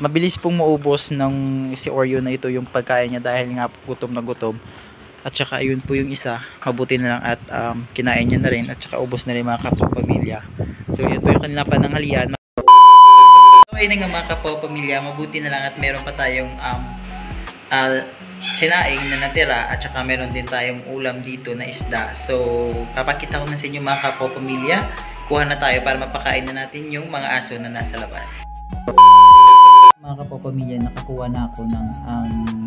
mabilis pong maubos ng si Oreo na ito yung pagkain niya dahil nga gutom na gutom. At saka ayun po yung isa, mabuti na lang at kinain niya na rin at saka ubos na rin mga kapwa-pamilya. So yun po yung kanila pananghalian. So ayun nga mga kapwa-pamilya, mabuti na lang at meron pa tayong sinaing na natira at saka meron din tayong ulam dito na isda. So papakita ko na sa inyo mga kapwa-pamilya, kuha na tayo para mapakain na natin yung mga aso na nasa labas. Mga kapwa-pamilya, nakakuha na ako ng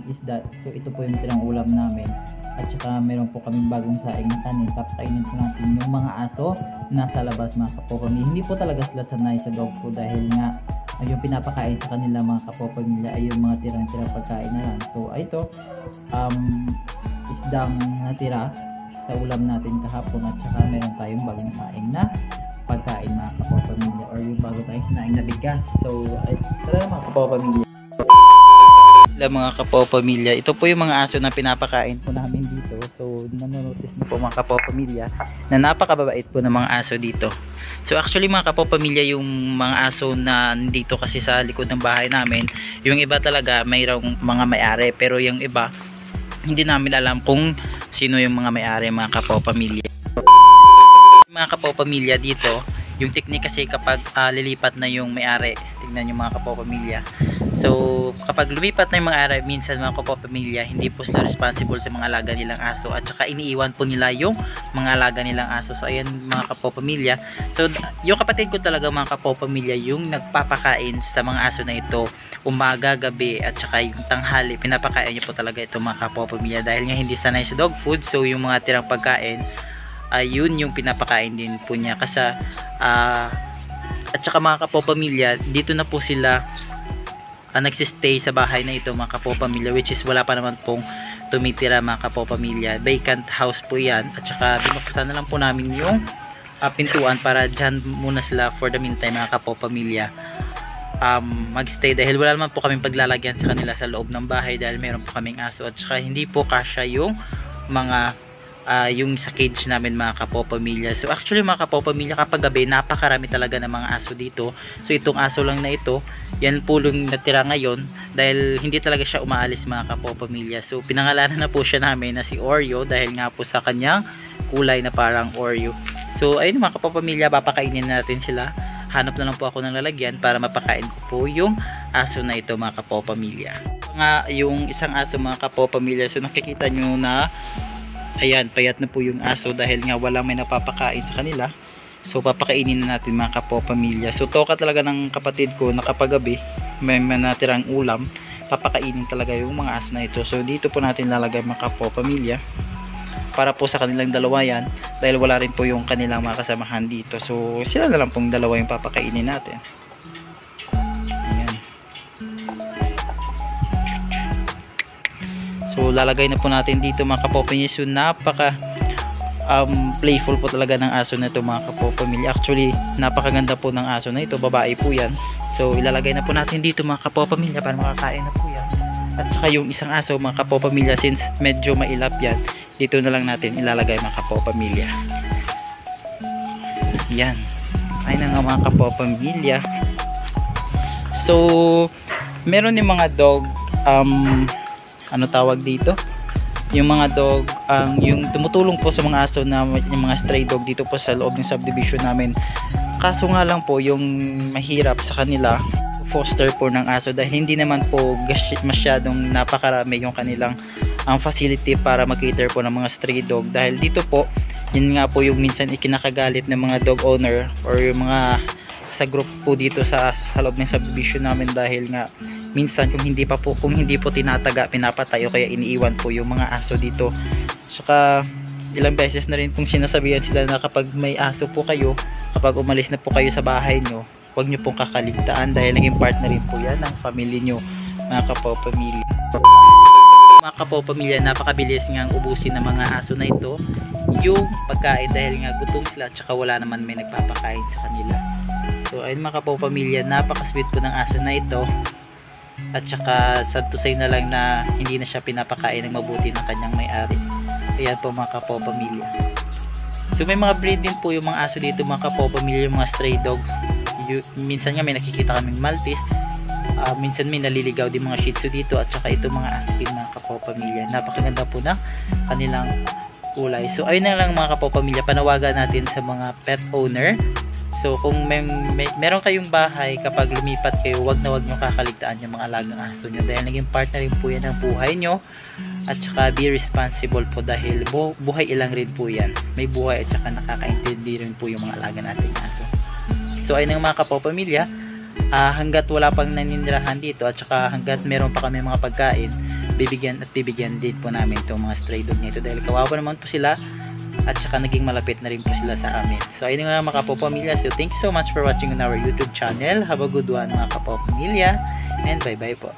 isda. So ito po yung tirang ulam namin. At saka meron po kaming bagong saing na kanin. Papakainin po natin yung mga aso nasa labas mga kapwa-pamilya. Hindi po talaga sila sanay sa dog food dahil nga yung pinapakain sa kanila mga kapwa-pamilya ay yung mga tirang-tirang pagkain na lang. So ito, isdang natira sa ulam natin kahapon at saka meron tayong bagong saing na pagkain mga kapwa-pamilya or yung bago tayong sinaing na bigas. So tara mga kapwa-pamilya. Mga kapwa-pamilya, ito po yung mga aso na pinapakain po namin dito. So nanonotice na po mga kapwa-pamilya na napakababait po ng mga aso dito. So actually mga kapwa-pamilya, yung mga aso na dito kasi sa likod ng bahay namin, yung iba talaga mayroong mga may-ari, pero yung iba hindi namin alam kung sino yung mga may-ari mga kapwa-pamilya. Mga kapwa-pamilya dito, yung technique kasi kapag lilipat na yung may-ari, tingnan yung mga kapwa-pamilya. So kapag lumipat na yung mga ari, minsan mga kapwa-pamilya, hindi po sila responsible sa mga alaga nilang aso at saka iniiwan po nila yung mga alaga nilang aso. So ayan mga kapwa-pamilya. So yung kapatid ko talaga mga kapwa-pamilya yung nagpapakain sa mga aso na ito umaga, gabi at saka yung tanghali. Pinapakain niyo po talaga ito mga kapwa-pamilya dahil nga hindi sanay sa dog food. So yung mga tirang pagkain, yun yung pinapakain din po niya kasi at saka mga kapwa-pamilya, dito na po sila nagsistay sa bahay na ito mga kapwa-pamilya, which is wala pa naman pong tumitira mga kapwa-pamilya. Vacant house po yan at saka binuksan na lang po namin yung pintuan para dyan muna sila for the meantime mga kapwa-pamilya magstay dahil wala naman po kaming paglalagyan sa kanila sa loob ng bahay dahil meron po kaming aso at saka hindi po kasya yung mga yung sa cage namin mga kapwa-pamilya. So actually mga kapwa-pamilya, kapag gabi napakarami talaga ng mga aso dito. So itong aso lang na ito, yan po lang natira ngayon dahil hindi talaga siya umaalis mga kapwa-pamilya. So pinangalanan na po siya namin na si Oreo dahil nga po sa kanyang kulay na parang Oreo. So ayun mga kapwa-pamilya, papakainin natin sila. Hanap na lang po ako ng lalagyan para mapakain ko po yung aso na ito mga kapwa-pamilya. Yung isang aso mga kapwa-pamilya, so nakikita nyo na ayan, payat na po yung aso dahil nga walang may napapakain sa kanila. So papakainin na natin mga kapwa-pamilya. So toka talaga ng kapatid ko na kapag gabi may natirang ulam, papakainin talaga yung mga aso na ito. So dito po natin lalagay mga kapwa-pamilya para po sa kanilang dalawa yan dahil wala rin po yung kanilang mga kasamahan dito. So sila na lang pong dalawa yung papakainin natin. So lalagay na po natin dito mga kapwa-pamilya. So napaka playful po talaga ng aso na ito mga kapwa-pamilya. Actually napakaganda po ng aso na ito, babae po yan. So ilalagay na po natin dito mga kapwa-pamilya para makakain na po yan. At saka yung isang aso mga kapwa-pamilya, since medyo mailap yan, dito na lang natin ilalagay mga kapwa-pamilya. Yan, ay na nga mga kapwa-pamilya. So meron yung mga dog ano tawag dito, yung mga dog yung tumutulong po sa mga aso na yung mga stray dog dito po sa loob ng subdivision namin. Kaso nga lang po yung mahirap sa kanila foster po ng aso dahil hindi naman po masyadong napakarami yung kanilang facility para mag-cater po ng mga stray dog dahil dito po yun nga po yung minsan ikinakagalit ng mga dog owner or yung mga sa group po dito sa loob ng subdivision namin dahil nga minsan kung hindi po tinataga, pinapatay o kaya iniiwan po yung mga aso dito. Saka ilang beses na rin pong sinasabihan sila na kapag may aso po kayo, kapag umalis na po kayo sa bahay nyo, huwag nyo pong kakaligtaan dahil naging part na rin po yan ng family nyo mga kapwa-pamilya. Mga kapwa-pamilya, napakabilis nga ubusin ng mga aso na ito yung pagkain dahil nga gutom sila at saka wala naman may nagpapakain sa kanila. So ayun mga kapwa-pamilya, napaka-sweet po ng aso na ito at saka sad to say na lang na hindi na siya pinapakain ng mabuti ng kanyang may-ari. Ayan po mga kapwa-pamilya. So may mga breed din po yung mga aso dito mga kapwa-pamilya, yung mga stray dogs. Minsan nga may nakikita kaming Maltese Minsan may naliligaw din mga Shih Tzu dito at saka ito mga Aspin mga kapopamilya. Napakaganda po ng kanilang kulay. So ayun na lang mga kapopamilya, panawagan natin sa mga pet owner. So kung meron kayong bahay, kapag lumipat kayo, wag na wag nyo kakaligtaan yung mga alagang aso nyo dahil naging partner rin po yan ng buhay nyo. At saka be responsible po dahil buhay ilang rin po yan. May buhay at saka nakakaintindi rin po yung mga alaga natin aso. So ayun mga kapopamilya, hanggat wala pang naninirahan dito at saka hanggat meron pa kami mga pagkain, bibigyan din po namin itong mga stray dog nito dahil kawawa naman po sila at saka naging malapit na rin po sila sa amin. So ayun nga mga kapopamilya, so thank you so much for watching on our YouTube channel. Have a good one mga kapopamilya and bye bye po.